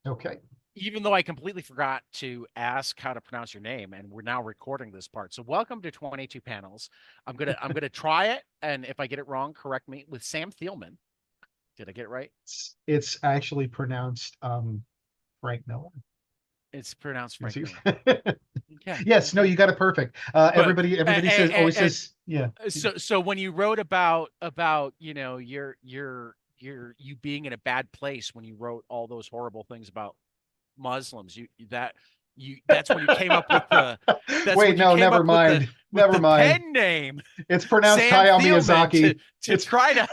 Okay. Even though I completely forgot to ask how to pronounce your name, and we're now recording this part. So welcome to 22 Panels. I'm gonna try it, and if I get it wrong, correct me. With Sam Thielman. Did I get it right? It's actually pronounced Frank Miller. It's pronounced Is Frank he- Miller. Okay, Yes, no, okay. you got it perfect. But Everybody says always says, yeah. so when you wrote about your you being in a bad place when you wrote all those horrible things about Muslims, that's when you came up with the that's Wait, when you no, came never up with the mind. Never mind. pen name It's pronounced Sam Hayao Thielman Miyazaki. to It's try to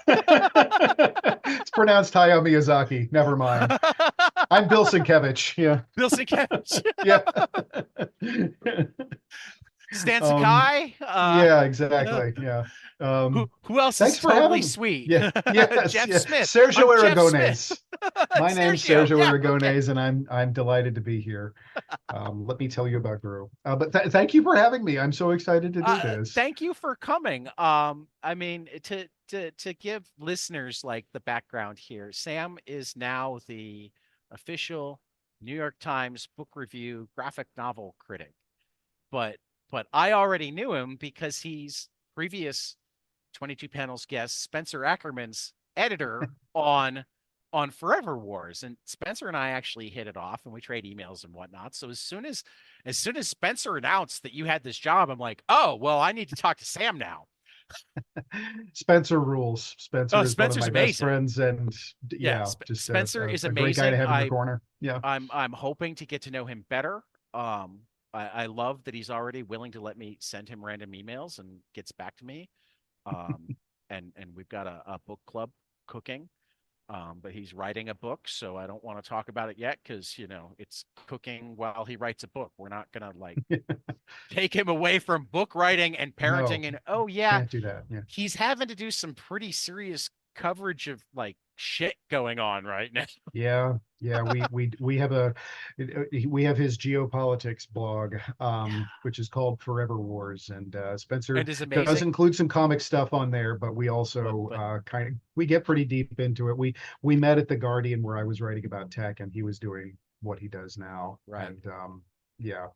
it's pronounced Hayao Miyazaki. Never mind. I'm Bill Sienkiewicz. Yeah. Bill Sienkiewicz, Yeah. Stan Um, Sakai, yeah, exactly. Yeah. who else is Thanks for totally having me. sweet? Yeah. Yes. Jeff Yeah. Smith. Sergio I'm Jeff Smith. Aragones. My name's Sergio. Sergio Yeah. Okay. Aragones, and I'm delighted to be here. Let me tell you about Guru. But thank you for having me. I'm so excited to do this. Thank you for coming. I mean, to give listeners like the background here, Sam is now the official New York Times book review graphic novel critic. But I already knew him because he's previous 22 Panels guest Spencer Ackerman's editor on Forever Wars, and Spencer and I actually hit it off, and we trade emails and whatnot. So as soon as Spencer announced that you had this job, I'm like, oh well, I need to talk to Sam now. Spencer rules. Oh, Spencer is one of Spencer's my best amazing. friends, and Yeah, yeah, just Spencer is a great guy to amazing. have in the corner. Yeah. I'm hoping to get to know him better. I love that he's already willing to let me send him random emails and gets back to me. Um, and we've got a book club cooking. But he's writing a book, so I don't want to talk about it yet because it's cooking while he writes a book. We're not gonna like take him away from book writing and No, parenting. And oh yeah, can't do that. Yeah. he's having to do some pretty serious coverage of like shit going on right now. Yeah, yeah, we have his geopolitics blog, Yeah, which is called Forever Wars, and Spencer it is does amazing. include some comic stuff on there, but we But also but we get pretty deep into it. We met at the Guardian where I was writing about tech, and he was doing what he does now, right. and yeah,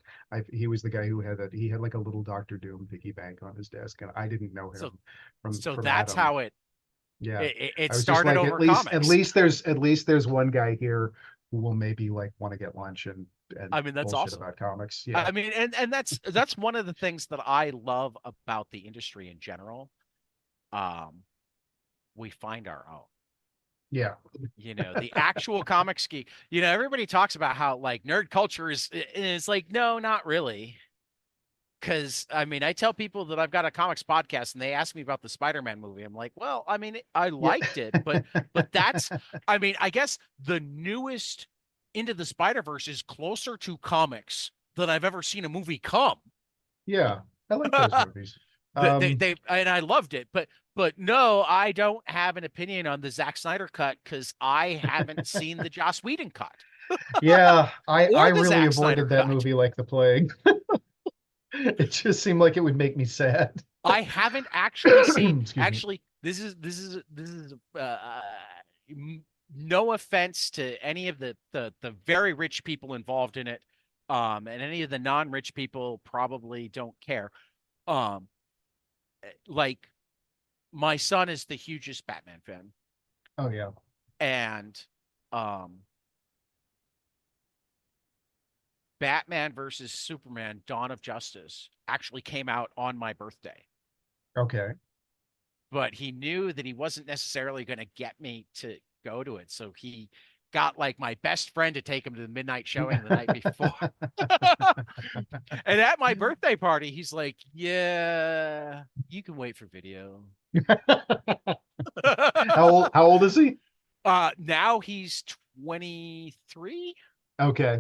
he was the guy who he had like a little Doctor Doom piggy bank on his desk, and I didn't know So him from that's Adam. how it Yeah. it, it I was just started like, over comics. at least there's one guy here who will maybe like want to get lunch and I mean, that's bullshit awesome. about comics. Yeah. I mean, and that's one of the things that I love about the industry in general. Um, we find our own. Yeah. The actual comics geek. Everybody talks about how like nerd culture is like, no, not really. Because I mean, I tell people that I've got a comics podcast, and they ask me about the Spider-Man movie. I'm like, well, I mean, I Yeah. liked it, but that's, I mean, I guess the newest Into the Spider-Verse is closer to comics than I've ever seen a movie come. Yeah. I like those movies. they, Um, they and I loved it, but no, I don't have an opinion on the Zack Snyder cut because I haven't seen the Joss Whedon cut yeah, I or the really Zack Snyder avoided that cut. movie like the plague. It just seemed like it would make me sad. I haven't actually seen. Excuse me. Actually, this is no offense to any of the very rich people involved in it, and any of the non-rich people probably don't care. Um, like my son is the hugest Batman fan, Oh yeah. and um, Batman versus Superman: Dawn of Justice actually came out on my birthday. Okay. But he knew that he wasn't necessarily going to get me to go to it. So he got like my best friend to take him to the midnight showing the night before. And at my birthday party, he's like, yeah, you can wait for video. How old is he? Now he's 23. Okay.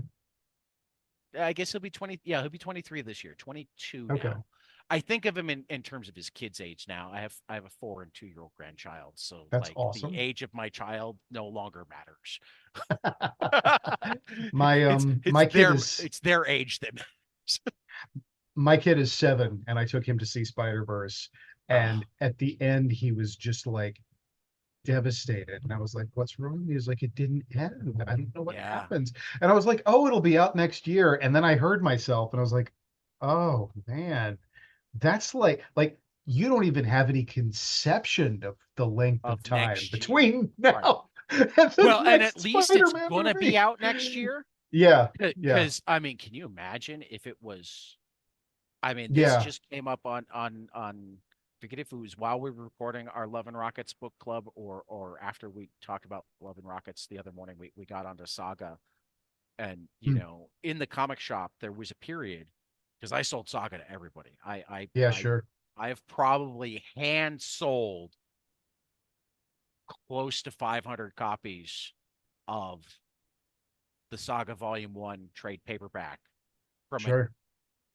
I guess he'll be 20. Yeah, he'll be 23 this year, 22 Okay. now. I think of him in terms of his kid's age now. I have a 4 and 2-year-old grandchild, so That's like the awesome. age of my child no longer matters. My it's it's my kid their is it's their age that matters. my kid is 7, and I took him to see Spider-Verse, Uh, and at the end he was just like devastated. And I was like, what's wrong? He was like, it didn't end. I don't know what Yeah. happens. And I was like, oh, it'll be out next year. And then I heard myself and I was like, oh man, that's like you don't even have any conception of the length of Of time next year. between Right. now and the Well, and at next least it's Spider-Man gonna be movie. out next year. Yeah, yeah, Because I mean, can you imagine if it was? I mean, this yeah. just came up on. Forget if it was while we were recording our Love and Rockets book club, or after we talked about Love and Rockets the other morning. We got onto Saga, and Hmm. in the comic shop there was a period because I sold Saga to everybody. Yeah, sure. I have probably hand sold close to 500 copies of the Saga Volume One trade paperback from an Sure.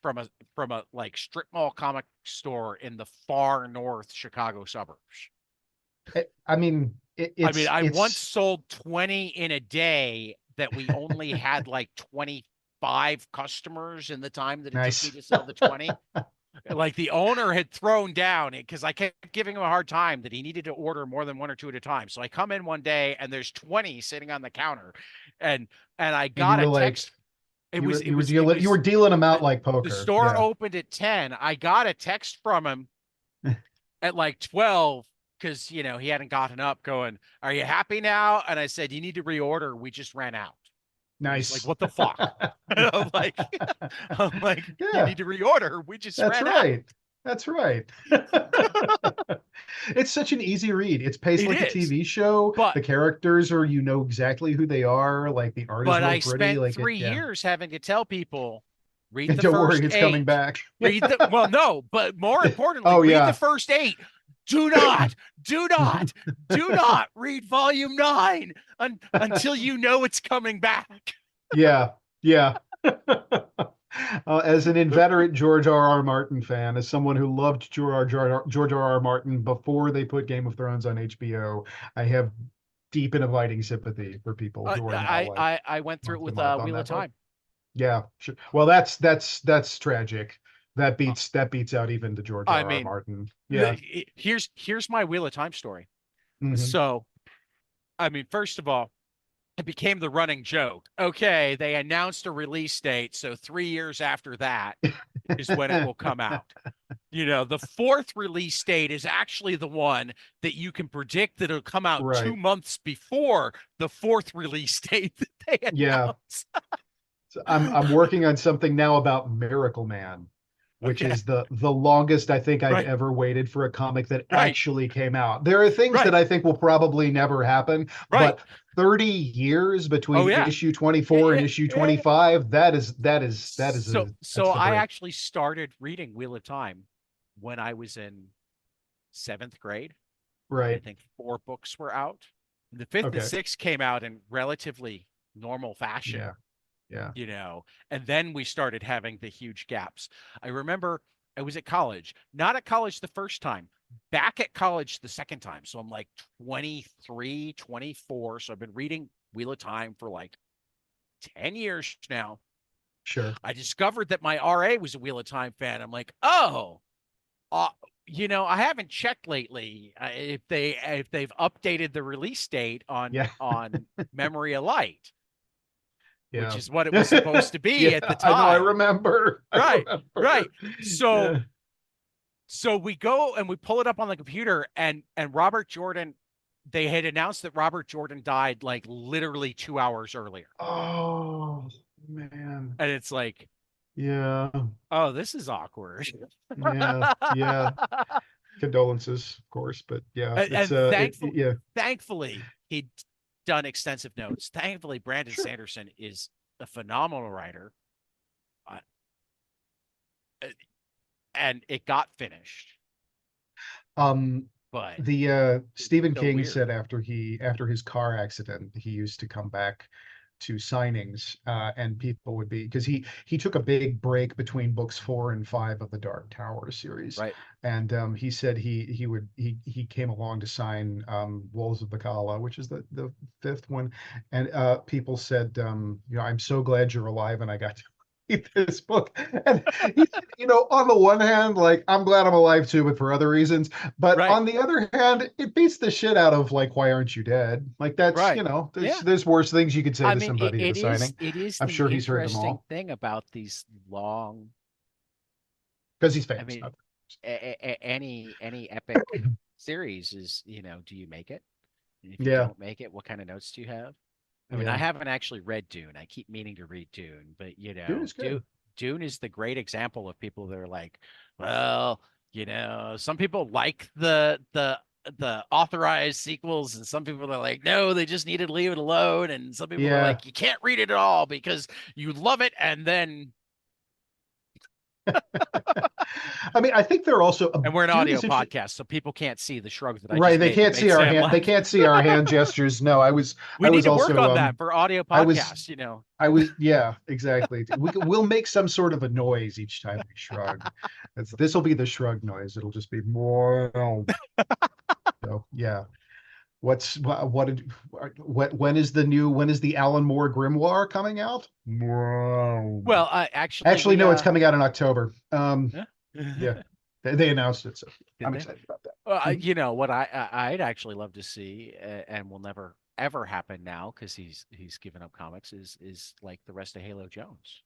from a from a like strip mall comic store in the far north Chicago suburbs. I mean, I mean, I once it's sold 20 in a day that we only had like 25 customers in the time that it took me nice. to sell the 20. Like the owner had thrown down because I kept giving him a hard time that he needed to order more than one or two at a time. So I come in one day and there's 20 sitting on the counter, and I And you got were a like, text. It you were was dealing them out the, like the poker. store Yeah. opened at 10. I got a text from him at like 12 because he hadn't gotten up going, "Are you happy now?" And I said, "You need to reorder. We just ran out." And he's like, Nice. "What the fuck?" And I'm like, "You Yeah, need to reorder. We just that's ran out." right. That's right. It's such an easy read. It's paced It like a is. TV show. But The characters are, you know exactly who they are. Like the art is but real I gritty. spent Like it, three yeah. years having to tell people, read And the don't worry, first it's coming eight. back. Well, no, but more importantly, Oh read the yeah. first eight. Do not, do not, do not read volume nine until you know it's coming back. Yeah. Yeah. As an inveterate George R. R. Martin fan, as someone who loved George R. R. Martin before they put Game of Thrones on HBO, I have deep and abiding sympathy for people who are now like I went through month it to with month on Wheel of that book. Time. Yeah, sure. Well, that's tragic. That beats out even the George I R. R. mean, Martin. Yeah. here's my Wheel of Time story. Hmm. So, I mean, first of all, it became the running joke. Okay, they announced a release date, so 3 years after that is when it will come out. The fourth release date is actually the one that you can predict that it'll come out two Right. months before the fourth release date that they Yeah. announce. So I'm working on something now about Miracle Man, which Okay, is the longest I think I've right, ever waited for a comic that right, actually came out. There are things that right, I think will probably never happen, right. but 30 years Oh between yeah, issue yeah, 24 and yeah, issue yeah. 25, that is So that's the I break. actually started reading Wheel of Time when I was in seventh grade, and I Right. think four books were out. And the fifth and Okay. sixth came out in relatively normal fashion, Yeah. Yeah. you know, and then we started having the huge gaps. I remember I was at college, not at college the first time, back at college the second time. So I'm like 23, 24. So I've been reading Wheel of Time for like 10 years now. Sure. I discovered that my RA was a Wheel of Time fan. I'm like, oh, uh, I haven't checked lately if they've updated the release date Yeah. on Memory of Light, which Yeah. is what it was supposed to be Yeah, at the I know. I time. remember. I Right, right. remember. So Yeah. so we go and we pull it up on the computer, and Robert Jordan. They had announced that Robert Jordan died like literally 2 hours earlier, Oh man. and it's like, Yeah. oh, this is awkward. Yeah. Yeah. Condolences, of course, but yeah, it's And yeah, thankfully, he'd done extensive notes. Thankfully, Brandon sure. Sanderson is a phenomenal writer, uh, and it got finished, Um, but the Stephen so King weird. said after his car accident, he used to come back to signings, and people would be because he took a big break between books 4 and 5 of the Dark Tower series, Right. and he said he came along to sign Wolves of Bacala, which is the fifth one, and people said, I'm so glad you're alive, and I got to. read this book. And he said, on the one hand, like, I'm glad I'm alive too, but for other reasons. But Right. on the other hand, it beats the shit out of like, why aren't you dead? Like that's, Right. there's Yeah. there's worse things you could say I to mean, somebody at a signing. it is I'm the sure he's heard them interesting all thing about these long, because he's I famous. mean, any epic series is, do you make it? And if you Yeah, don't make it, what kind of notes do you have? I mean, I yeah. haven't actually read Dune. I keep meaning to read Dune, but Dude is good. Dune is the great example of people that are like, well, some people like the authorized sequels, and some people are like, no, they just need to leave it alone, and some people are Yeah. like, you can't read it at all because you love it, and then I mean, I think they're also and we're an Dune audio is interesting. podcast, so people can't see the shrug that I Right. just They made that can't made see our Sam hand. They laugh. can't see our hand gestures. No, I We need was to work also on that for audio I was podcasts. yeah, exactly. We'll make some sort of a noise each time we shrug. This will be the shrug noise. It'll just be more. So yeah. When is the Alan Moore grimoire coming out? Well, actually, Actually, we no, it's coming out in October. huh? Yeah, they announced it, so Did I'm they? excited about that. Well, Mhm. what I'd actually love to see, and will never ever happen now because he's given up comics, is like the rest of Halo Jones.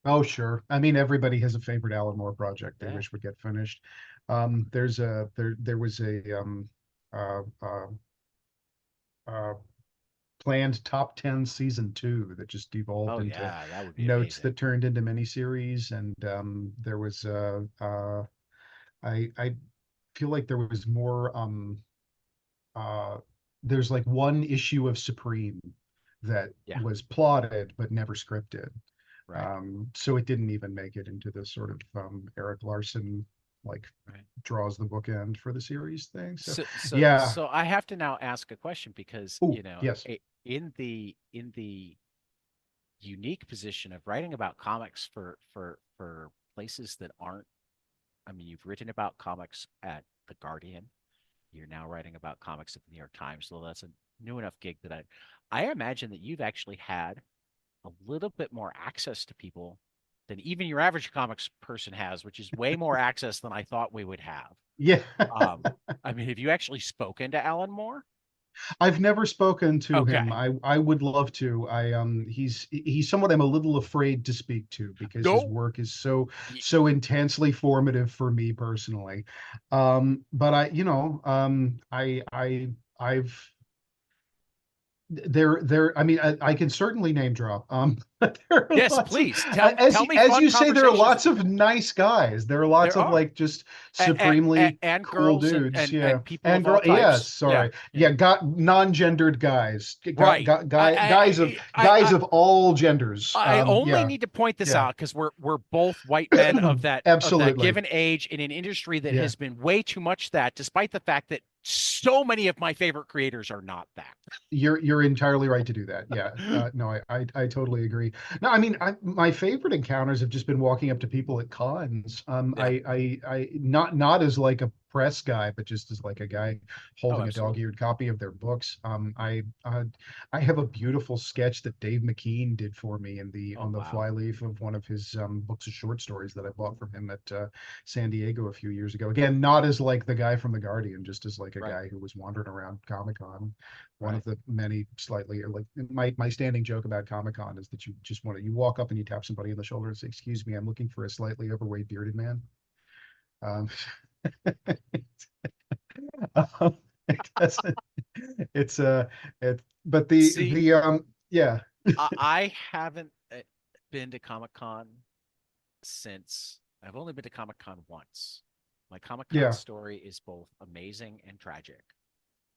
Oh, sure. I mean, everybody has a favorite Alan Moore project they Yeah. wish would get finished. There was a uh, uh, uh, planned top 10 season two that just devolved Oh into yeah, that would be notes amazing. that turned into miniseries, and there was I feel like there was more uh there's like one issue of Supreme that Yeah. was plotted but never scripted. Right. So it didn't even make it into the sort of Eric Larson like Right. draws the bookend for the series thing. So yeah. So I have to now ask a question because Oh, yes. in the unique position of writing about comics for places that aren't. I mean, you've written about comics at The Guardian. You're now writing about comics at the New York Times, so that's a new enough gig that I imagine that you've actually had a little bit more access to people than even your average comics person has, which is way more access than I thought we would have. Yeah. Um, I mean, have you actually spoken to Alan Moore? I've never spoken to him. Okay. I would love to. He's someone I'm a little afraid to speak to because his No. work is Y- so intensely formative for me personally. But I've I mean, I can certainly name drop. But there are Yes, lots of, please as tell me as fun you say, there are conversations lots that you've of had. nice guys. There are lots There of are like just supremely and cool girls dudes. Yeah, and people and of all girl. Yeah, types. Yeah, sorry. yeah. Yeah, got non-gendered guys. Right. Guys of all genders. I only Yeah, need to point this yeah. out because we're both white men of that Absolutely. given age in an industry that Yeah. has been way too much that, despite the fact that so many of my favorite creators are not that. You're entirely right to do that. Yeah. No, I totally agree. No, I mean, my favorite encounters have just been walking up to people at cons. Yeah. I not as like a press guy, but just as like a guy Oh, holding a absolutely. dog-eared copy of their books. I have a beautiful sketch that Dave McKean did for me in the Oh, on the wow. flyleaf of one of his books of short stories that I bought from him at San Diego a few years ago. Again, not as like the guy from the Guardian, just as like a Right. guy who was wandering around Comic-Con, one Right. of the many slightly like my standing joke about Comic-Con is that you just want to you walk up and you tap somebody on the shoulder and say, "Excuse me, I'm looking for a slightly overweight bearded man." Um, it doesn't. It's it, but See, the yeah, I haven't been to Comic Con since I've only been to Comic Con once. My Comic Con yeah, story is both amazing and tragic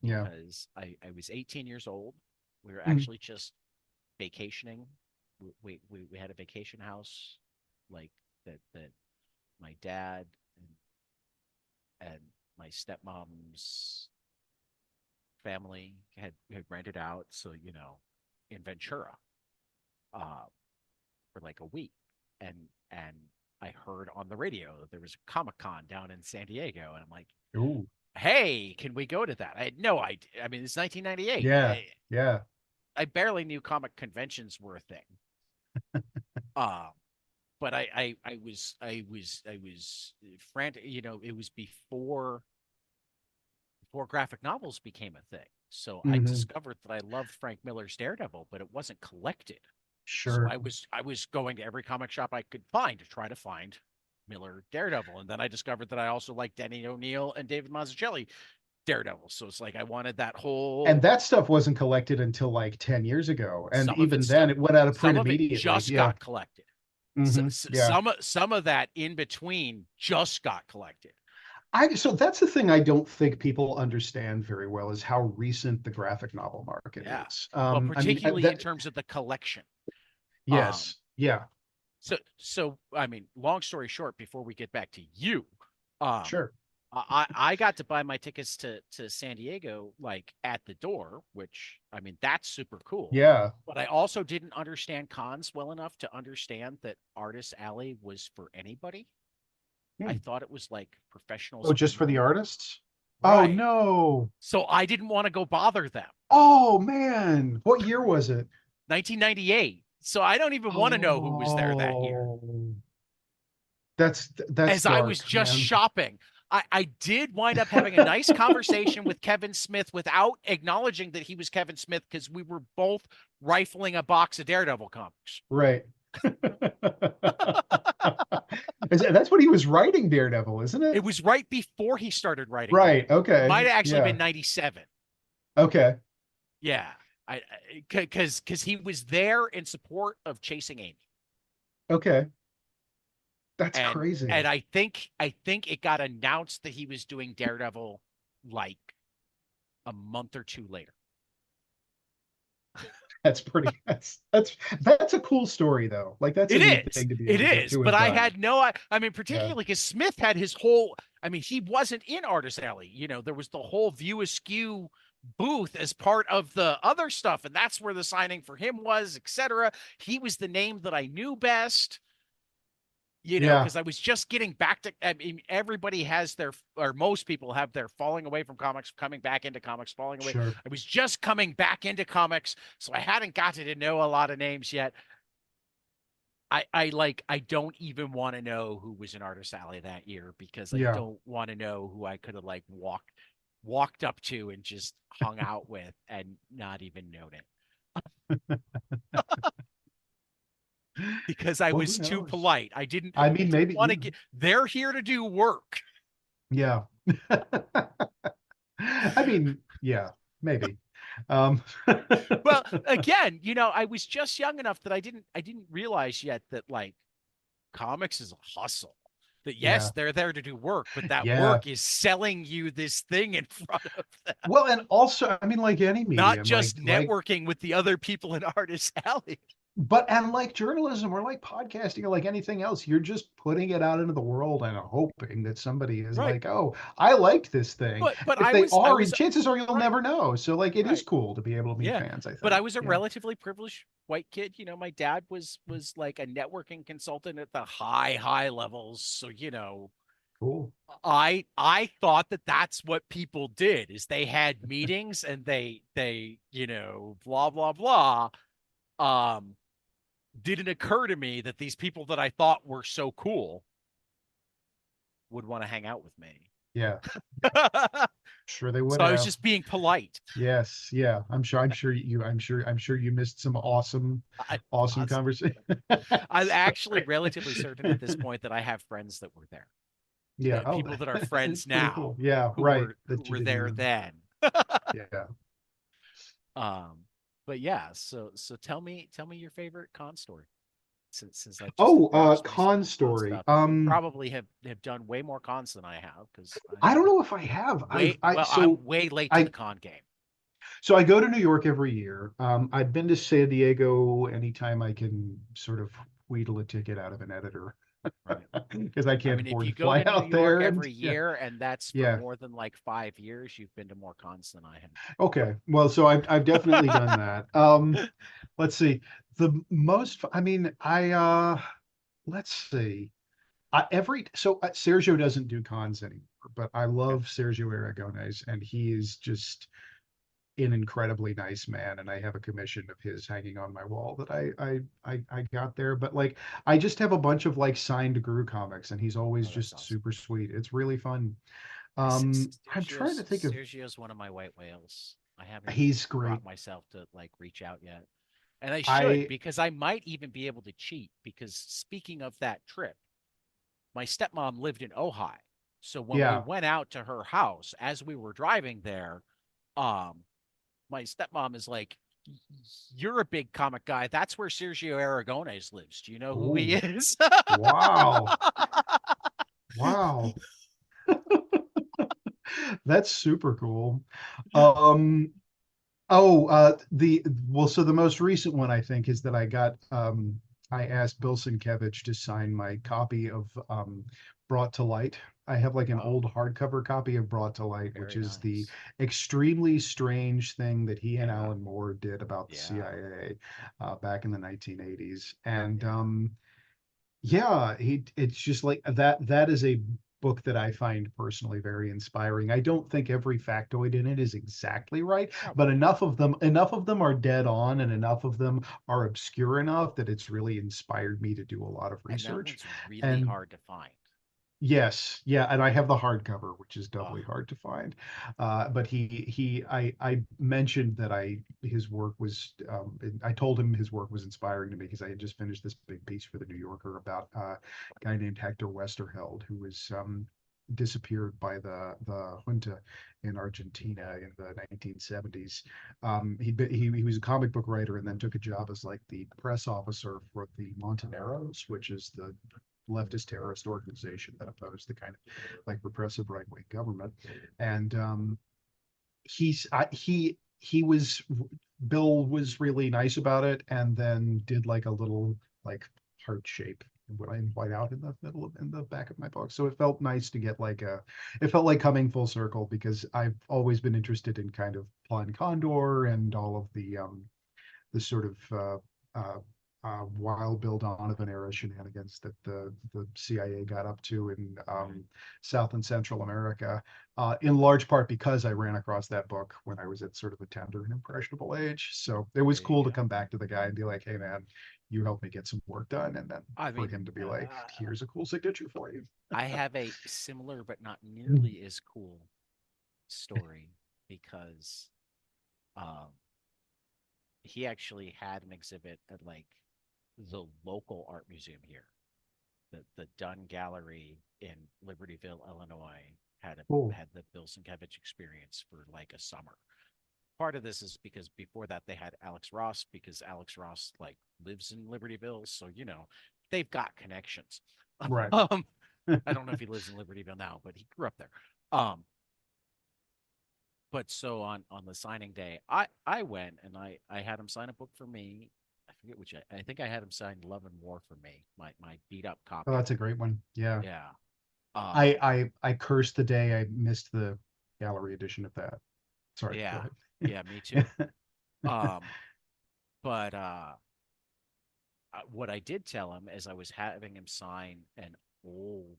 yeah. because I was 18 years old. We were Mhm. actually just vacationing. We had a vacation house like that my dad and my stepmom's family had rented out. So in Ventura uh, for like a week, and and I heard on the radio that there was a Comic Con down in San Diego, and I'm like, Ooh, "Hey, can we go to that?" I had no idea. I mean, it's 1998. yeah, yeah. I barely knew comic conventions were a thing. Um, but I was frantic. You know, it was before graphic novels became a thing. So I Hmm. discovered that I loved Frank Miller's Daredevil, but it wasn't collected. So Sure. I was going to every comic shop I could find to try to find Miller Daredevil, and then I discovered that I also liked Denny O'Neil and David Mazzucchelli Daredevil. So it's like I wanted that And whole that stuff wasn't collected until like 10 years ago. And some of it even still then it went out of print some of it immediately. just Yeah. got collected. So, Hmm. Yeah. some of that in between just got collected. So that's the thing I don't think people understand very well is how recent the graphic novel market Yeah. is. Well, I mean particularly in that terms of the collection. Um, yes. Yeah. so I mean, long story short, before we get back to you, um, Sure. I got to buy my tickets to San Diego like at the door, which I mean that's super cool. Yeah. But I also didn't understand cons well enough to understand that Artist Alley was for anybody. I Hmm. thought it was like professionals Oh, just for the only. artists? Oh Right. no. So I didn't want to go bother them. Oh man. What year was it? 1998. So I don't even want to know who was there that year. Oh, that's As I was dark, just man. shopping, I did wind up having a nice conversation with Kevin Smith without acknowledging that he was Kevin Smith because we were both rifling a box of Daredevil comics. Right. That's what he was writing Daredevil, isn't it? It was right before he started writing Right. Daredevil. It Okay. might have actually Yeah. been 97. Okay. Yeah. I because he was there in support of Chasing Amy. Okay. That's and crazy. and I think it got announced that he was doing Daredevil like a month or two later. That's pretty. That's a cool story though. Like that's a neat thing to be It able is, to but have I done. had no I mean Yeah. particularly because Smith had his whole I mean he wasn't in Artist Alley. You know, there was the whole View Askew booth as part of the other stuff, and that's where the signing for him was, etc. He was the name that I knew best. You know, Yeah. because I was just getting back to, I mean, everybody has their, or most people have their falling away from comics, coming back into comics, falling away. Sure. I was just coming back into comics, so I hadn't gotten to know a lot of names yet. I don't even want to know who was in Artist Alley that year because I Yeah. don't want to know who I could have like walked up to and just hung out with and not even known it because I Well, who was too knows? polite. I I mean, didn't maybe. want to get. They're here to do work. Yeah. I mean, yeah, maybe. Um, Well, again, you know, I was just young enough that I didn't realize yet that like comics is a hustle. That yes, yeah. they're there to do work, but that Yeah. work is selling you this thing in front of them, Well, and also, I mean, like any not medium, just like networking with the other people in Artist Alley. but and like journalism or like podcasting or like anything else, you're just putting it out into the world and hoping that somebody is Right. like, oh, I like this thing. But If I they was I are, was chances are you'll right, never know. So like it is right. cool to be able to meet Yeah. fans, I But I think. was a Yeah. relatively privileged white kid. You know, my dad was like a networking consultant at the high levels. So, you know, Cool. I thought that that's what people did is they had meetings and they you know blah blah blah. Um, didn't occur to me that these people that I thought were so cool would want to hang out with me. Yeah. Sure they would So I was have. just being polite. Yes. Yeah. I'm sure you missed some I awesome possibly conversation. I'm actually Sorry. relatively certain at this point that I have friends that were there, Yeah. Oh, people that are it's friends pretty now cool. Yeah. Right. who That you were didn't there know. then. Yeah. um, but yeah, so tell me your favorite con story. Since I've just Oh, embarrassed myself con with con story. stuff, and you probably have done way more cons than I have because I I'm don't know if I have. way well, I'm way late to the I con game. so I go to New York every year. I've been to San Diego anytime I can sort of wheedle a ticket out of an editor Right. because I I can't mean, if afford you to go fly to New out York there. And every yeah, year and that's for yeah. more than like 5 years, you've been to more cons than I Okay. Well, so I've definitely done that. have. Let's see. I mean, let's see. Sergio doesn't do cons anymore, but I Okay. love Sergio Aragonés, and he is just an incredibly nice man, and I have a commission of his hanging on my wall that I got there. But like, I just have a bunch of like signed Gru comics, and he's always Oh, that's just awesome. super sweet. It's really fun. I'm trying to Sergio's think of. Sergio's one of my white whales. I haven't even He's great. brought myself to like reach out yet. And I should, I because I might even be able to cheat. Because speaking of that trip, my stepmom lived in Ojai. So when we yeah. went out to her house, as we were driving there, um, my stepmom is like, "You're a big comic guy. That's where Sergio Aragones lives. Do you know who he Oh, is?" wow. Wow. That's super cool. Um, the well, so the most recent one I think is that I asked Bill Sienkiewicz to sign my copy of Brought to Light. I have like an Oh, old hardcover copy of Brought to Light, which very is the nice. extremely strange thing that he and Yeah, Alan Moore did about the yeah, CIA back in the 1980s. And yeah. yeah, it's just like that is a book that I find personally very inspiring. I don't think every factoid in it is exactly right, but Probably not. enough of them are dead on, and enough of them are obscure enough that it's really inspired me to do a lot of And that research. one's really And hard to find. yes, yeah, and I have the hardcover, which is Oh, doubly hard to find. But I mentioned that I his work was I told him his work was inspiring to me because I had just finished this big piece for the New Yorker about a guy named Hector Westerheld who was disappeared by the junta in Argentina in the 1970s. He was a comic book writer and then took a job as like the press officer for the Montoneros, which is the leftist terrorist organization that opposed the kind of like repressive right wing government. And he was Bill was really nice about it, and then did like a little like heart shape and white out in the middle of in the back of my book. So it felt nice to get like it felt like coming full circle because I've always been interested in kind of Plan Condor and all of the sort of Wild Bill Donovan era shenanigans that the CIA got up to in South and Central America, in large part because I ran across that book when I was at sort of a tender and impressionable age. So it was there you cool to go. come back to the guy and be like, "Hey, man, you helped me get some work done," and then I for mean, him to be like, "Here's a cool signature for you." I have a similar but not nearly as cool story because um, he actually had an exhibit at like the local art museum here. The Dunn Gallery in Libertyville, Illinois, Cool. had the Bill Sienkiewicz experience for like a summer. Part of this is because before that they had Alex Ross because Alex Ross like lives in Libertyville, so they've got connections. Right. um, I don't know if he lives in Libertyville now, but he grew up there. Um, but so on the signing day, I went and I had him sign a book for me. I forget which I think I had him sign Love and War for me, my beat up Oh, copy. that's a great one. Yeah. Yeah. Um, I cursed the day I missed the gallery edition of that. Sorry, go yeah. Yeah, me too. ahead. Um, but what I did tell him is I was having him sign an old.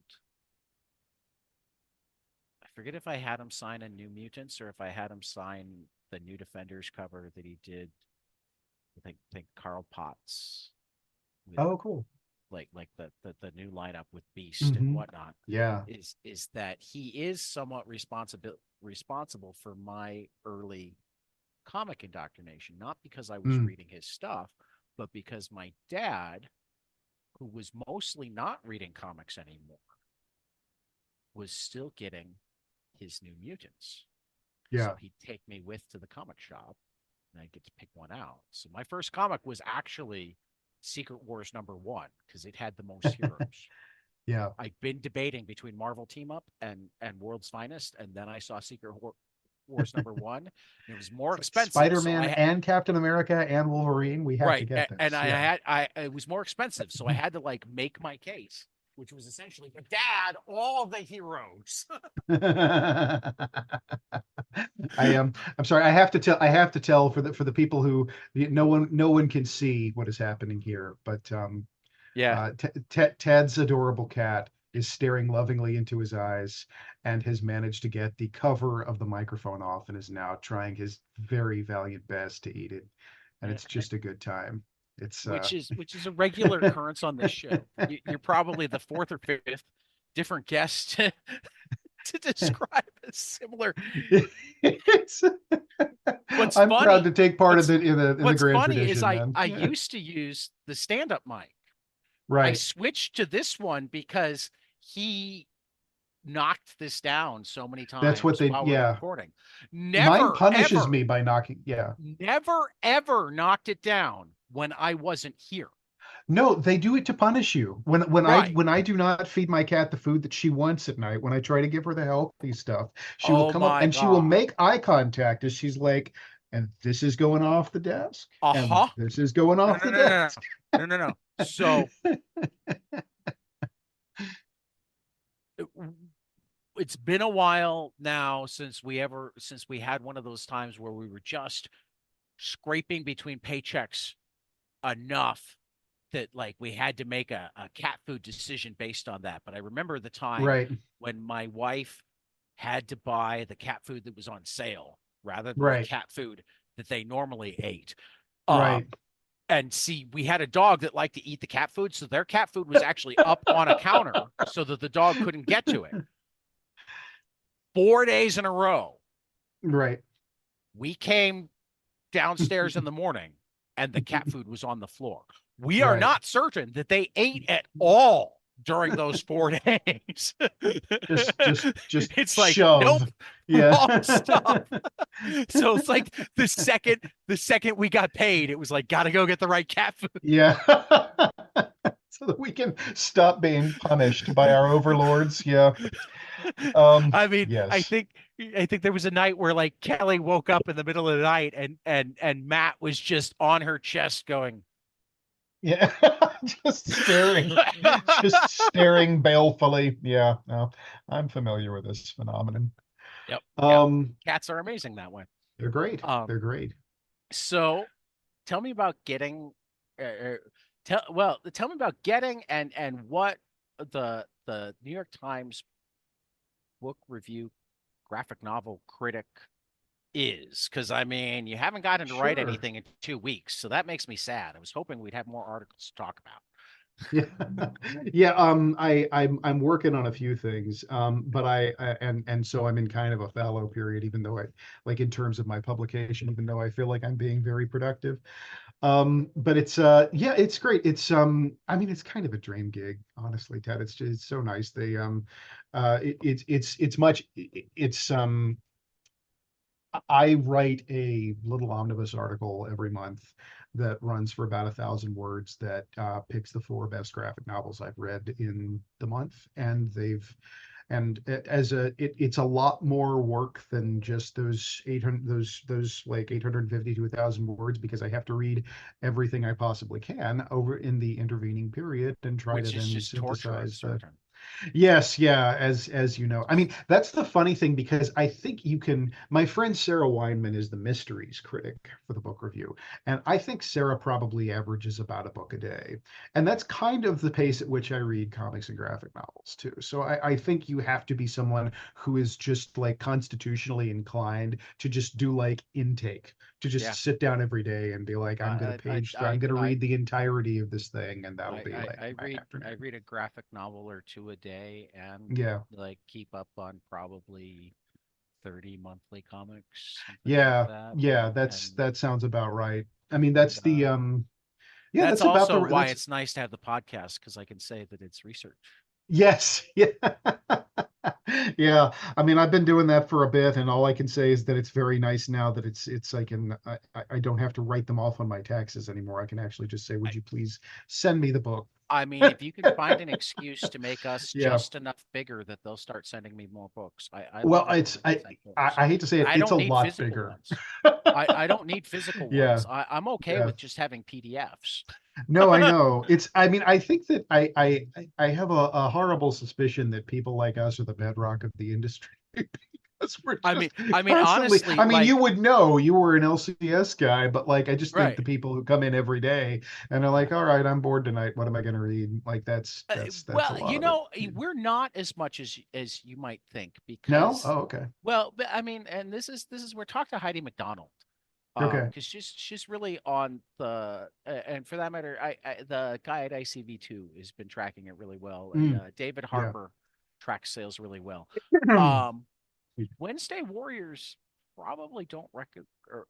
I forget if I had him sign a New Mutants or if I had him sign the New Defenders cover that he did. I think Carl Potts with Oh, cool. like the new lineup with Beast and Hmm. whatnot. Yeah. Is that he is somewhat responsible for my early comic indoctrination, not because I was Mm. reading his stuff, but because my dad, who was mostly not reading comics anymore, was still getting his New Mutants. So Yeah. he'd take me with to the comic shop and I'd get to pick one out. So my first comic was actually Secret Wars #1 because it had the most heroes. Yeah. I've been debating between Marvel Team Up and World's Finest, and then I saw Wars #1, and it was more It's like expensive. So Spider-Man and Captain America and Wolverine. We have to right, get and this. Yeah. I it was more expensive, so I had to like make my case, which was essentially, but Dad, all the heroes. I'm sorry. I have to tell for the people who no one can see what is happening here, but Yeah, Ted's adorable cat is staring lovingly into his eyes and has managed to get the cover of the microphone off and is now trying his very valiant best to eat it. And it's just a good time. It's which is a regular occurrence on this show. You're probably the fourth or fifth different guest to describe a similar. it's What's I'm proud funny, to take part what's in the what's grand funny is tradition, I man. I used to use the stand-up mic. I Right. switched to this one because he knocked this down so many That's what times they, while we were yeah. recording. Mine Never, punishes ever, me by knocking, yeah. never, ever knocked it down when I wasn't here. No, they do it to punish you. Right. When I do not feed my cat the food that she wants at night, when I try to give her the healthy stuff, she will Oh come up my and she will God. make eye contact as she's like, and this is going off the desk, and Uh-huh. this is going No, off no, the no, no, desk. no, no, no, no. So it's been a while now since we had one of those times where we were just scraping between paychecks enough that like we had to make a cat food decision based on that. But I remember the time Right, when my wife had to buy the cat food that was on sale rather than the right, cat food that they normally ate. right. And see, we had a dog that liked to eat the cat food, so their cat food was actually up on a counter so that the dog couldn't get to it. 4 days in a row, Right. we came downstairs in the morning and the cat food was on the floor. We are Right. not certain that they ate at all during those 4 days. Just It's like, shove. nope, Yeah. wrong stuff. So it's like the second we got paid, it was like, gotta go get the right cat Yeah. So that we can stop being punished by our overlords. Yeah. food. I mean, I Yes. think I think there was a night where like Kelly woke up in the middle of the night and Matt was just on her chest going, Yeah. Just staring balefully. Yeah. No, I'm familiar with this phenomenon. yep, yep. Um, Cats are amazing that way. they're great. Um, They're great. so tell me about getting tell me about getting and what the New York Times book review graphic novel critic is, because I mean you haven't gotten to write Sure. anything in 2 weeks, so that makes me sad. I was hoping we'd have more articles to talk about. Yeah. Yeah. I'm working on a few things. But and so I'm in kind of a fallow period, even though I like in terms of my publication, even though I feel like I'm being very productive. But it's yeah, it's great. It's I mean it's kind of a dream gig, honestly, Ted. It's so nice. They it's much it's I write a little omnibus article every month that runs for about 1,000 words that picks the 4 best graphic novels I've read in the month, and it's a lot more work than just those 800 those like 850 to 1,000 words, because I have to read everything I possibly can over in the intervening period and try to Which is then just torture, I'm synthesize the. certain. Yes, yeah, as you know. I mean, that's the funny thing, because I think you can. My friend Sarah Weinman is the mysteries critic for the book review, and I think Sarah probably averages about a book a day. And that's kind of the pace at which I read comics and graphic novels too. So I think you have to be someone who is just like constitutionally inclined to just do like intake, to just Yeah. sit down every day and be like, I'm gonna read the entirety of this thing, and that'll be like I my I afternoon. read a graphic novel or two a day and Yeah. like keep up on probably 30 monthly comics, something like Yeah, that. yeah, And that sounds about right. I mean, and yeah, that's that's about also the why that's it's nice to have the podcast because I can say that it's research. yes, yeah. Yeah. I mean, I've been doing that for a bit, and all I can say is that it's very nice now that it's I don't have to write them off on my taxes anymore. I can actually just say, I, would you please send me the book? I mean, if you can find an excuse to make us Yeah. just enough bigger that they'll start sending me more books. I Well, love it when they send books. I hate to say it, I it's a don't need lot physical bigger. ones. I don't need physical Yeah, ones. I'm okay yeah. with just having PDFs. No, I know. I mean, I think that I have a horrible suspicion that people like us are the bedrock of the industry. Because we're I mean, just I mean, constantly. honestly, I mean, you like, would know you were an LCS guy, but like I just think the right. people who come in every day and are Yeah. like, all right, I'm bored tonight. What am I going to read? Like that's a Well, lot of it. Yeah. we're not as much as you might think No? because, Oh, okay. well, but I mean, and this is we're talking to Heidi McDonald, Okay. because she's really on the and for that matter, the guy at ICV2 has been tracking it really well, and Mm, David yeah. Harper tracks sales really well. Um, Wednesday Warriors probably don't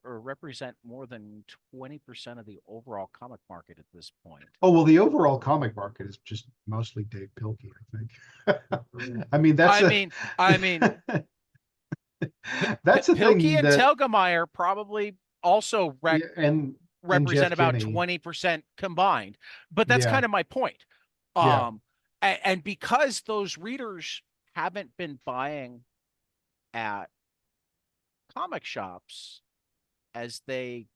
or represent more than 20% of the overall comic market at this point. Oh, well, the overall comic market is just mostly Dave Pilkey, I think. I mean, I mean, I mean, that's the Pilkey thing and that Telgemeier probably also yeah, and represent Jeff about Kinney. 20% combined. But that's Yeah, kind of my point. yeah. And because those readers haven't been buying at comic shops as they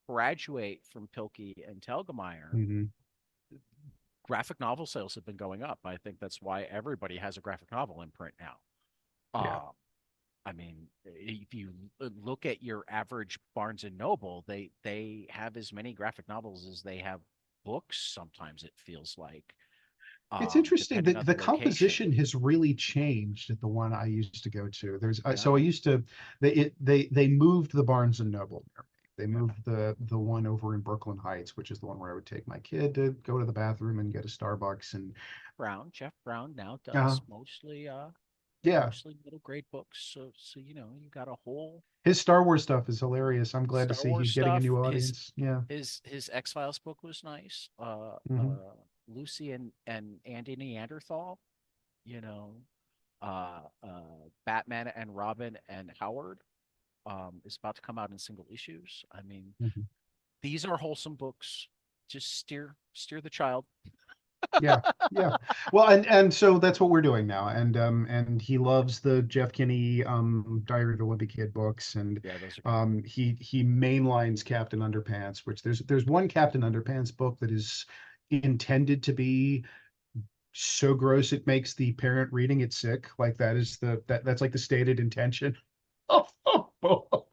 graduate from Pilkey and Telgemeier, Hmm. graphic novel sales have been going up. I think that's why everybody has a graphic novel in print now. Yeah. Uh, I mean, if you look at your average Barnes and Noble, they have as many graphic novels as they have books. Sometimes it feels like, It's interesting depending that on the the location. composition has really changed at the one I used to go to. There's Yeah, so I used to they moved the Barnes and Noble near me. They yeah. moved the one over in Brooklyn Heights, which is the one where I would take my kid to go to the bathroom and get a Starbucks and Jeff Brown now uh does yeah. mostly middle grade books. So you got a whole His Star Wars stuff is hilarious. I'm glad to Star see Wars he's getting a stuff. new audience. Yeah. His X Files book was nice. Hmm. Lucy and Andy Neanderthal. You know, Batman and Robin and Howard is about to come out in single issues. I mean, Hmm. these are wholesome books. Just steer the child. Yeah, yeah. Well, and so that's what we're doing now. And he loves the Jeff Kinney Diary of the Wimpy Kid books, and Yeah, those are good. he mainlines Captain Underpants, which there's one Captain Underpants book that is intended to be so gross it makes the parent reading it sick. Like that is that's like the stated intention of the book.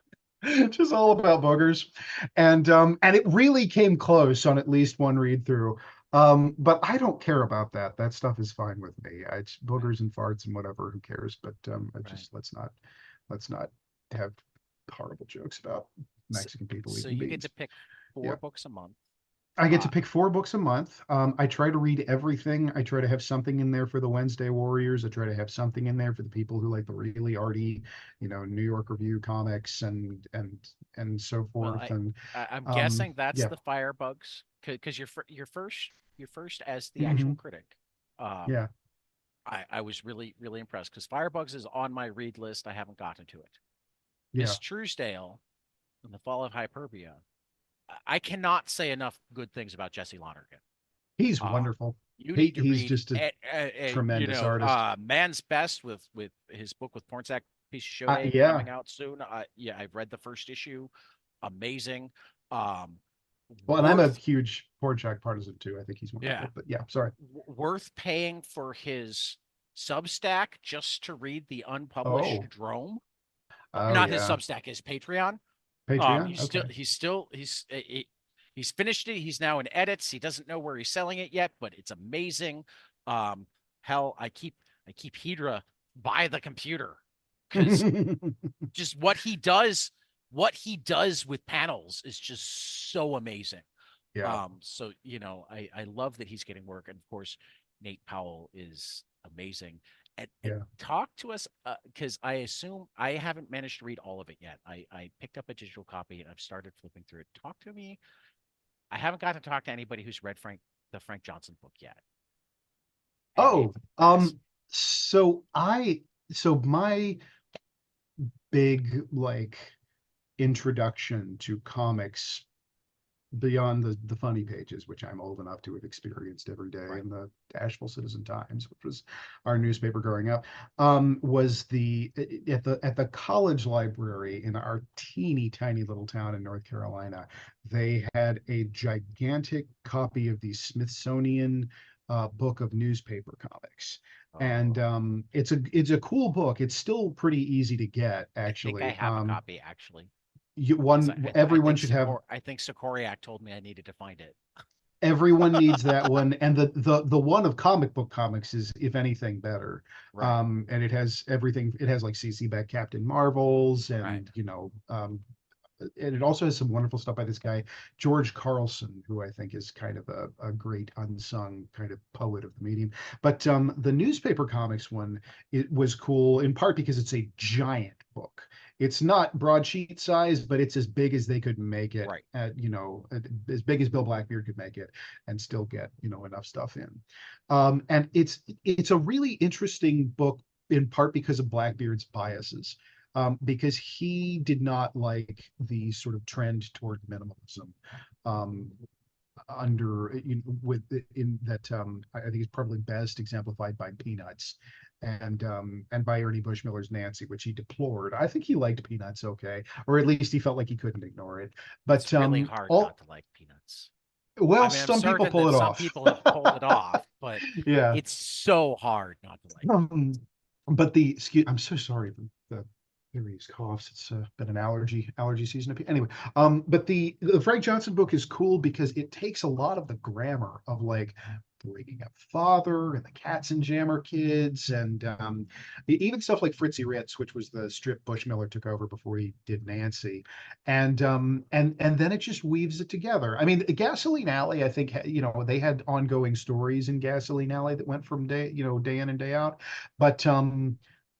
Just all about boogers. And it really came close on at least one read through. But I don't care about that. That stuff is fine with me. It's Right, boogers and farts and whatever, who cares? But I right. just let's not have horrible jokes about So, Mexican people so eating you get to beans. pick four Yeah. books a month. I get to Uh, pick 4 books a month. I try to read everything. I try to have something in there for the Wednesday Warriors. I try to have something in there for the people who like the really arty, New York Review comics and so well, forth. And I'm guessing that's yeah. the Firebugs because your first as the actual Hmm. critic. Um, Yeah. I was really impressed because Firebugs is on my read list. I haven't gotten to it. Yeah. Miss Truesdale and the Fall of Hyperbia. I cannot say enough good things about Jesse Lonergan. He's Uh, wonderful. you He need to he's read, just a tremendous artist. Man's Best with his book with Pornsak Piece of Shode Yeah. coming out soon. Yeah, I've read the first issue. Amazing. Um, Well, and I'm a worth, huge Pornchak partisan too. I think he's yeah, wonderful. But yeah, sorry. worth paying for his Substack just to read the unpublished Oh. Drome. Oh Not his yeah. Substack, his Patreon. Patreon. Okay. He's finished it. He's now in edits. He doesn't know where he's selling it yet, but it's amazing. Um, hell, I keep Hydra by the computer because just what he does with panels is just so amazing. Yeah. So I love that he's getting work, and of course, Nate Powell is amazing. And Yeah. talk to us because I assume I haven't managed to read all of it yet. I picked up a digital copy and I've started flipping through it. Talk to me. I haven't got to talk to anybody who's read the Frank Johnson book yet, and if Oh, has so my big like introduction to comics beyond the funny pages, which I'm old enough to have experienced every day right, in the Asheville Citizen Times, which was our newspaper growing up, was the at the college library in our teeny tiny little town in North Carolina. They had a gigantic copy of the Smithsonian book of newspaper comics. and Oh, it's a cool book. It's still pretty easy to get, I think I actually. have a copy actually, because One everyone should have. I think Sokoriak told me I needed to find it. Everyone needs that one, and the one of comic book comics is, if anything, better. Right, And it has everything. It has like CC Beck, Captain Marvels, right, and and it also has some wonderful stuff by this guy George Carlson, who I think is kind of a great unsung kind of poet of the medium. But the newspaper comics one, it was cool in part because it's a giant book. It's not broadsheet size, but it's as big as they could make it. right, As big as Bill Blackbeard could make it, and still get enough stuff in. And it's a really interesting book in part because of Blackbeard's biases, because he did not like the sort of trend toward minimalism, um, under with in that I think is probably best exemplified by Peanuts, and by Ernie Bushmiller's Nancy, which he deplored. I think he liked Peanuts okay, or at least he felt like he couldn't ignore it. it's But really hard not all to like Peanuts. I well, mean, I'm some people certain pull that it some off. people have pulled it off, but Yeah. it's so hard not to like it. Um, but I'm so sorry for the various coughs. It's been an allergy season. Anyway, but the Frank Johnson book is cool because it takes a lot of the grammar of like Breaking Up Father and the Katzenjammer Kids, and even stuff like Fritzy Ritz, which was the strip Bushmiller took over before he did Nancy, and then it just weaves it together. I mean, Gasoline Alley, I think, they had ongoing stories in Gasoline Alley that went from day in and day out, but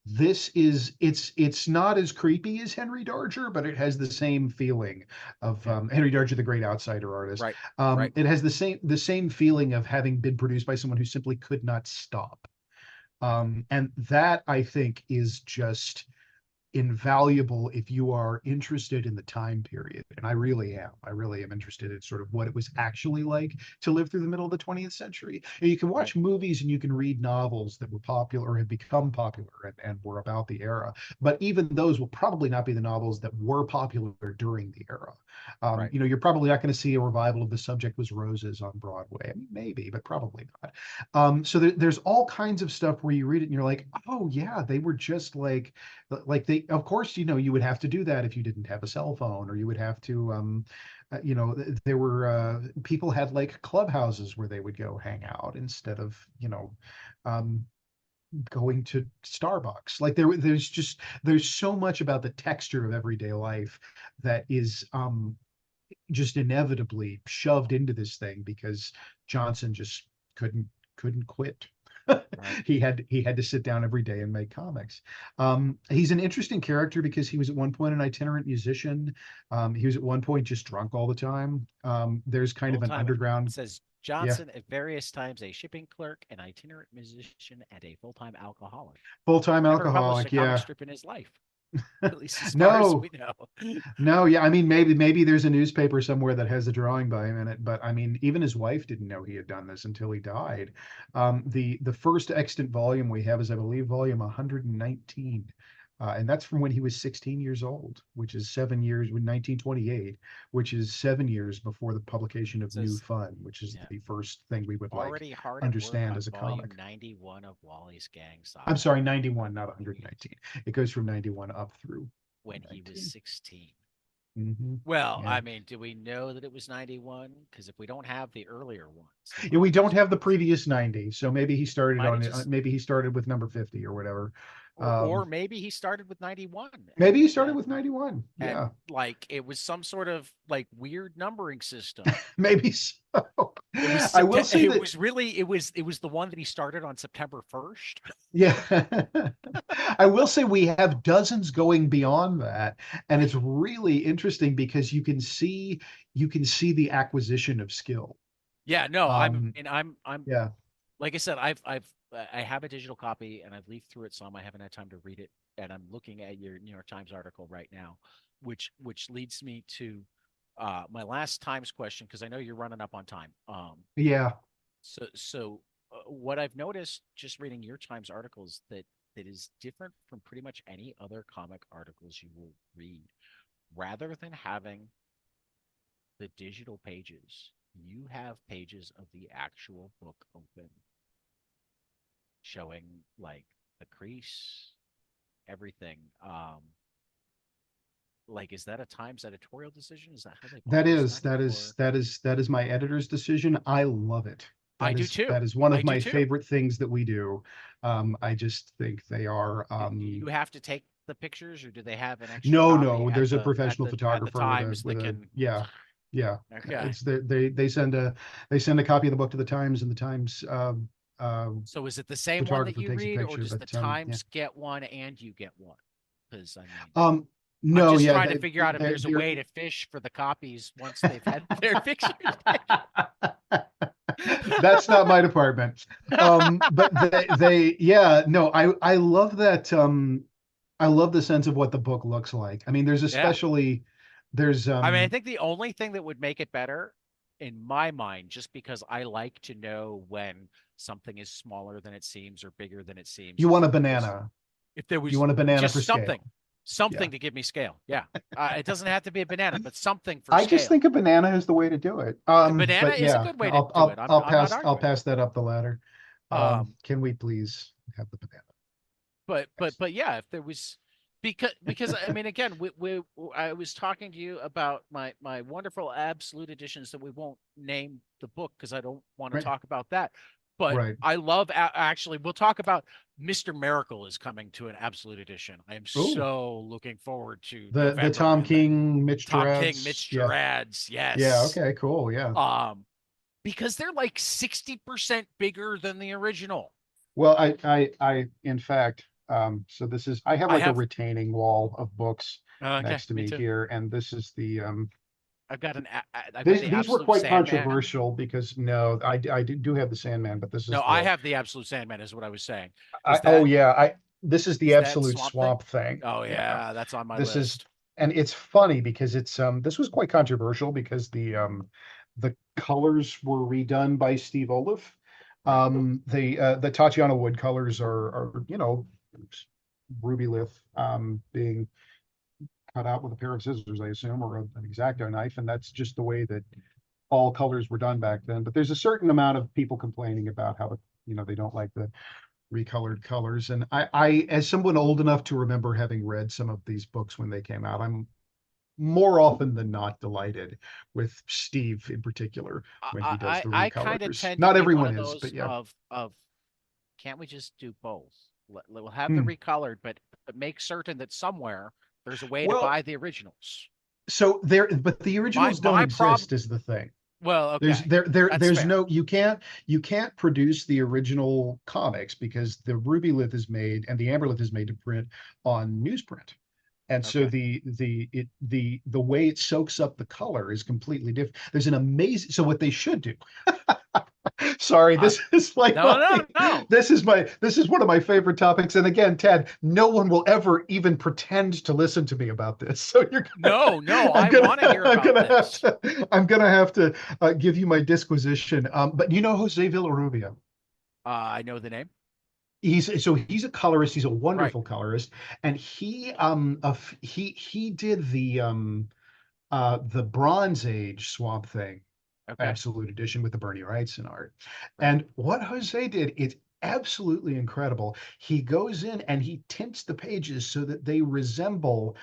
this is it's not as creepy as Henry Darger, but it has the same feeling of Yeah, Henry Darger, the great outsider artist. right, right, It has the same feeling of having been produced by someone who simply could not stop. And that I think is just invaluable if you are interested in the time period. And I really am. I really am interested in sort of what it was actually like to live through the middle of the 20th century. And you can right, watch movies and you can read novels that were popular or have become popular and were about the era. But even those will probably not be the novels that were popular during the era. right, You're probably not going to see a revival of The Subject Was Roses on Broadway. I mean, maybe, but probably not. So there's all kinds of stuff where you read it and you're like, oh yeah, they were just like they, of course, you would have to do that if you didn't have a cell phone, or you would have to there were people had like clubhouses where they would go hang out instead of um going to Starbucks. Like there's so much about the texture of everyday life that is just inevitably shoved into this thing because Johnson just couldn't couldn't quit. right. He had to sit down every day and make comics. He's an interesting character because he was at one point an itinerant musician. He was at one point just drunk all the time. There's kind Full of an time. It underground, says yeah, Johnson at various times a shipping clerk, an itinerant musician, and a full time alcoholic. full-time Never published a alcoholic. comic Yeah, strip in his life, at least as far as no, we know. no, yeah. I mean, maybe there's a newspaper somewhere that has a drawing by him in it, but I mean, even his wife didn't know he had done this until he died. The first extant volume we have is, I believe, volume 119, and that's from when he was 16 years old, which is 7 years, with 1928, which is 7 years before the publication It of New says, Fun, which is yeah, the first thing we would like already hard at work understand on as a volume comic. 91 of Wally's Gang I'm Saga sorry, 91, not 119. It goes from 91 up through when he was 19. 16. Hmm. Well, Yeah. I mean, do we know that it was 91? Because if we don't have the earlier ones, it Yeah, we might don't just have the be, previous 90, so maybe he it started might have on it. just, Maybe he started with number 50 or whatever. Um, or maybe he started with 91 Maybe he started with 91. and Yeah, like it was some sort of like weird numbering system. maybe so. It was I will say it that, was really it was the one that he started on September 1st. yeah, I will say we have dozens going beyond that, and it's really interesting because you can see the acquisition of skill. Yeah, no, Um, I'm yeah, like I said, I have a digital copy and I've leafed through it some. I haven't had time to read it, and I'm looking at your New York Times article right now, which leads me to my last Times question because I know you're running up on time. yeah. What I've noticed just reading your Times articles that is different from pretty much any other comic articles you will read. Rather than having the digital pages, you have pages of the actual book open. showing like the crease, everything. Like, is that a Times editorial decision? Is that how they That publish is that? that is Or that is that is my editor's decision. I love it. I That do is too. that is one I of do my too. favorite things that we do. I just think they are Do you have to take the pictures, or do they have an extra no, copy no, at there's a the professional photographer Times with that a can? yeah, yeah. Okay. It's they send a copy of the book to the Times, and the Times uh So is it the same one that photographer you takes a read, or picture. does the But yeah. Times get one and you get one? Because I mean, Um, I'm no, just yeah, trying to figure out if there's a they're way to fish for the copies once they've had their pictures that's not my department. But yeah, no, I love that. I love the sense of what the book looks like. I mean, Yeah. there's I mean, I think the only thing that would make it better in my mind, just because I like to know when something is smaller than it seems or bigger than it seems, you is want a if there was banana. if there You was want a banana for just something, scale. Yeah. something to give me scale. Yeah. It doesn't have to be a banana, but something for I just scale. think a banana is the way to do it. A banana But is a yeah, good way to do it. I'm not I'll arguing. pass that up the ladder. Um, Can we please have the banana? Thanks. but yeah, if there was, because I mean, again, I was talking to you about my wonderful absolute editions that we won't name the book because I don't want to Right, talk about that. But right. I love, actually, we'll talk about Mr. Miracle is coming to an absolute edition. I am Oh, so looking forward to the November Tom and that. King, Mitch Tom King, Gerads. Mitch Yeah, Gerads, yeah. yes. Okay, cool. Yeah. Um, because they're like 60% bigger than the original. Well, in fact, so this is, I have I like a have, retaining wall of books okay, next to me me too. here, and this is I've got the these were absolute quite Sandman. controversial because no, I do have the Sandman, but this No, is I have the absolute Sandman, is what I was saying. Is oh that yeah, this is the is that absolute Swamp Thing? swamp thing. Oh Yeah, yeah, that's on my this is, list. and it's funny because this was quite controversial because the colors were redone by Steve Oliff. Right. The Tatiana Wood colors are ruby lith being cut out with a pair of scissors, I assume, or an X-Acto knife, and that's just the way that all colors were done back then. But there's a certain amount of people complaining about how they don't like the recolored colors. And as someone old enough to remember having read some of these books when they came out, I'm more often than not delighted with Steve in particular when he does the I kind of recolors. tend to Not be one everyone of is, but those yeah. of can't we just do both? We'll have the Hmm. recolored, but make certain that somewhere there's a way to Well, buy the originals. so there, but the originals don't My problem. exist is the thing. Well, okay, that's There's fair. no, you can't produce the original comics because the ruby lith is made and the amber lith is made to print on newsprint. And so Okay. the way it soaks up the color is completely different. There's an amazing, so what they should do. Sorry, Uh, this is like no, no, no, this is one of my favorite topics. And again, Ted, no one will ever even pretend to listen to me about this. So no. I'm I want to hear about this. I'm gonna have to give you my disquisition. But you know Jose Villarrubia. I know the name. He's a colorist. He's a Right. wonderful colorist, and he did the Bronze Age Swamp Thing Okay. Absolute Edition with the Bernie Wrightson art. Right. And what Jose did, it's absolutely incredible. He goes in and he tints the pages so that they resemble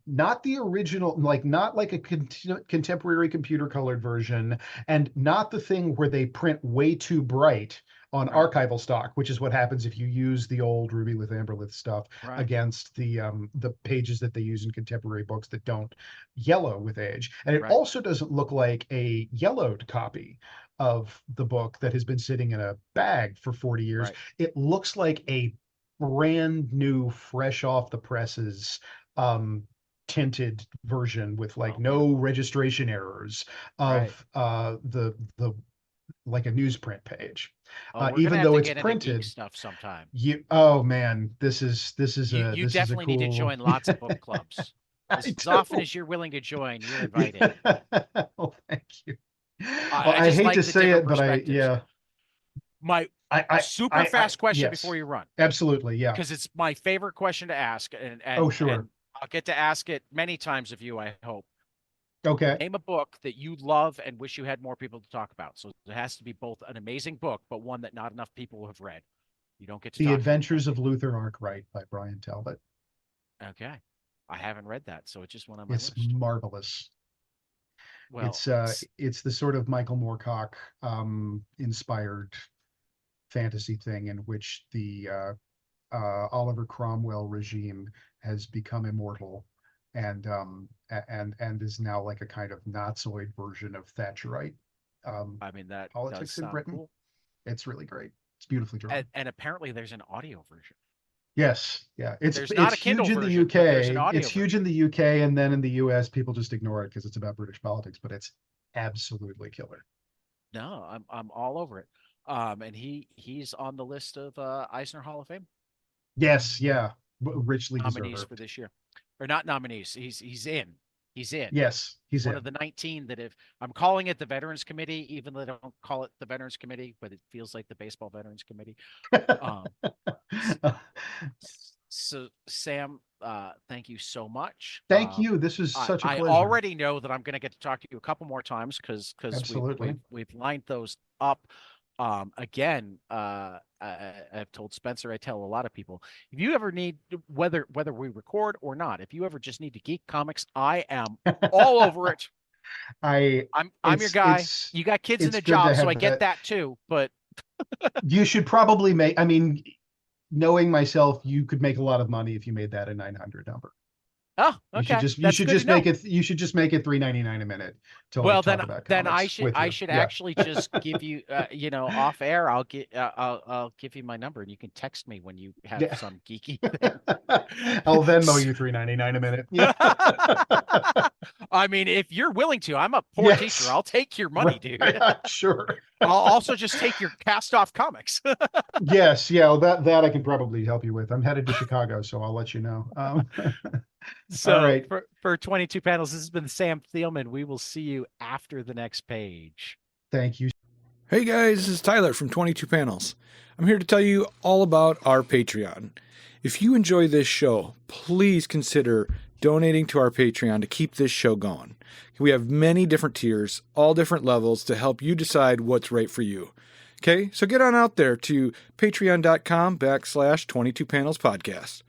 not the original, like not like a contemporary computer colored version, and not the thing where they print way too bright on Right. archival stock, which is what happens if you use the old ruby with amberlith stuff Right. against the pages that they use in contemporary books that don't yellow with age. And it Right. also doesn't look like a yellowed copy of the book that has been sitting in a bag for 40 years. Right. It looks like a brand new, fresh off the presses um tinted version with like Oh, no beautiful. registration errors Right. of the like a newsprint page. Oh, we're gonna Even have though to it's get into geek printed, stuff sometime. you oh man, You this is a definitely need to cool. join lots of book clubs. I As often do. as you're willing to join, you're invited. Yeah. Oh, thank you. Well, I I just hate to like the say different it, but perspectives. yeah, My super I fast question yes, before you run, absolutely, yeah. because it's my favorite question to ask, Oh, sure. and I'll get to ask it many times of you, I hope. Okay. Name a book that you love and wish you had more people to talk about. So it has to be both an amazing book, but one that not enough people have read. You don't get to The document Adventures that. of Luther Arkwright by Brian Talbot. Okay. I haven't read that, so it's just one on my It's list. marvelous. Well, It's the sort of Michael Moorcock inspired fantasy thing in which the Oliver Cromwell regime has become immortal and is now like a kind of Nazoid version of Thatcherite um, I mean, that does politics in sound Britain. cool. It's really great. It's beautifully drawn. And apparently there's an audio version. Yes, yeah, There's it's not a huge Kindle in the version, but there's an UK. audio It's huge in version. the UK, and then in the US, people just ignore it because it's about British politics. But it's absolutely killer. No, I'm all over it. And he's on the list of Eisner Hall of Fame Yes, yeah, richly nominees for deserved. this year, or not nominees. He's in. He's in. Yes, he's One of in. the 19 that have. I'm calling it the Veterans Committee, even though they don't call it the Veterans Committee, but it feels like the Baseball Veterans Committee. Um, so Sam, thank you so much. Thank you. This was such a I pleasure. already know that I'm going to get to talk to you a couple more times because Absolutely. we've lined those up. Again, I've told Spencer, I tell a lot of people, if you ever need, whether we record or not, if you ever just need to geek comics, I am all over it. I I'm your guy. You got kids and it's a good to job, so I have get that. that too. But You should probably make, I mean, knowing myself, you could make a lot of money if you made that a 900 number. oh, You should okay, just that's good to know. make it $3.99 a minute to like Well, then talk about then comics with I you. should Yeah. actually just give you off air. I'll give you my number and you can text me when you have Yeah. some geeky thing. I'll Venmo you $3.99 a minute. Yeah. I mean, if you're willing to, I'm a poor teacher. Yes. I'll take your money, dude. Right. Sure. I'll also just take your cast off comics. Yes. Yeah. Well, that I can probably help you with. I'm headed to Chicago, so I'll let you know. All So right. for 22 panels, this has been Sam Thielman. We will see you after the next page. Thank you. Hey guys, this is Tyler from 22 Panels. I'm here to tell you all about our Patreon. If you enjoy this show, please consider donating to our Patreon to keep this show going. We have many different tiers, all different levels to help you decide what's right for you. Okay, so get on out there to patreon.com/22 Panels Podcast.